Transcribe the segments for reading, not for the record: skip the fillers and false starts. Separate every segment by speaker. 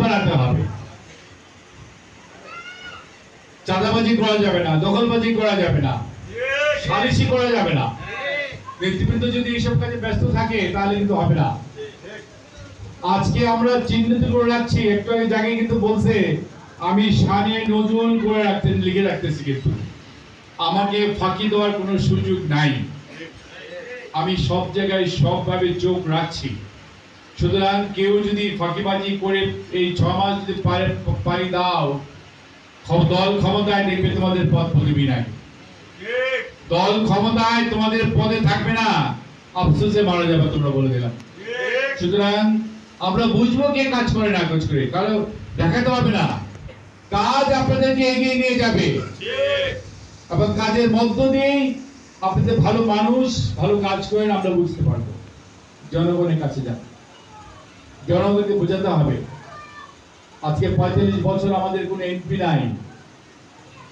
Speaker 1: বানাতে হবে। চাঁদাবাজি করা যাবে না, দখলবাজি করা যাবে না, সালিশি করা যাবে না। নেতৃবৃন্দ যদি এইসব কাজে ব্যস্ত থাকে তাহলে কিন্তু হবে না। আজকে আমরা চিহ্নিত করে রাখছি, একটু আগে জায়গায় কিন্তু বলছে আমি সামনে নজরুল করে লিখে রাখতেছি, কিন্তু আমাকে ফাঁকি দেওয়ার কোনো সুযোগ নাই। আমি সব জায়গায় সবভাবে চোখ রাখছি। সুতরাং কেউ যদি ফাঁকিবাজি করে এই 6 মাস যদি পারি দাও, দল ক্ষমতায় দেখবে তোমাদের পদ পদবি নাই। দল ক্ষমতায় তোমাদের পদে থাকবে না, আফসোসে মারা যাবে, তোমরা বলে দিলাম। সুতরাং আমরা বুঝবো কে কাজ করে না কাজ করে, কারণ দেখাতে হবে না, কাজ আপনাদেরকে এগিয়ে নিয়ে যাবে। এবং কাজের মধ্য দিয়েই আপনাদের ভালো মানুষ ভালো কাজ করেন আমরা বুঝতে পারবো। জনগণের কাছে যান, জনগণকে বোঝাতে হবে। আজকে 45 বছর আমাদের কোনো এমপি নাই,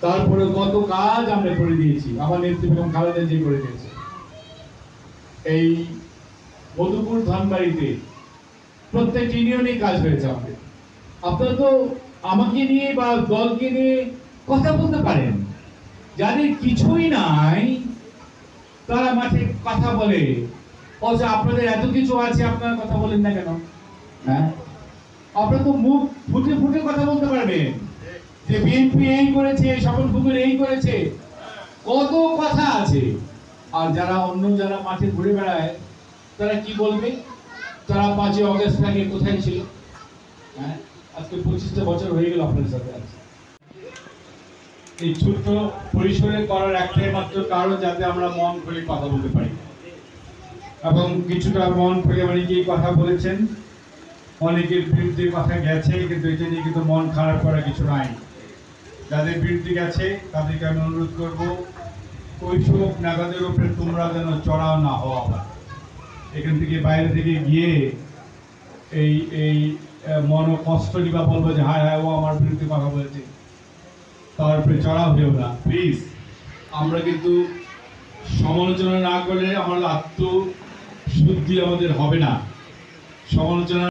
Speaker 1: তারপরে কত কাজ আমরা করে দিয়েছি। আমার নেত্রী বেগম খালেদা জিয়া করে দিয়েছে। এই মধুপুর ধানবাড়িতে প্রত্যেক ইউনিয়নে কাজ হয়েছে আমাদের। আপনারা তো আমাকে নিয়ে বা দলকে নিয়ে কথা বলতে পারেন, যাদের কিছুই নাই তারা মাঠে কথা বলে, অথচ আপনাদের এত কিছু আছে, আপনারা কথা বলেন না কেন? হ্যাঁ, আপনারা তো মুখ ফুটে ফুটে কথা বলতে পারবেন যে বিএনপি এই করেছে, সকল ফুকুর এই করেছে, কত কথা আছে। আর যারা অন্য যারা মাঠে ঘুরে বেড়ায় তারা কি বলবে? তারা 5ই অগস্ট আগে কোথায় ছিল? হ্যাঁ, আজকে 25টা বছর হয়ে গেল আপনাদের সাথে আছে। এই ছোট্ট পরিসরে করার একটাই মাত্র কারণ, যাতে আমরা মন খুলে কথা বলতে পারি। এবং কিছুটা মন খুলে অনেকেই কথা বলেছেন, অনেকের বিরুদ্ধে কথা গেছে, কিন্তু এটা নিয়ে কিন্তু মন খারাপ করার কিছু নাই। যাদের বিরুদ্ধে গেছে তাদেরকে আমি অনুরোধ করবো, ওইসব নাগাদের উপরে তোমরা যেন চড়াও না হওয়া। এখান থেকে বাইরে থেকে গিয়ে এই এই মন কষ্ট নিবা, বলবো যে হায় হায় ও আমার বিরুদ্ধে কথা বলেছে, তারপরে চড়াও হয়েও না প্লিজ। আমরা কিন্তু সমালোচনা না করলে আমাদের আত্মশুদ্ধি আমাদের হবে না। সমালোচনা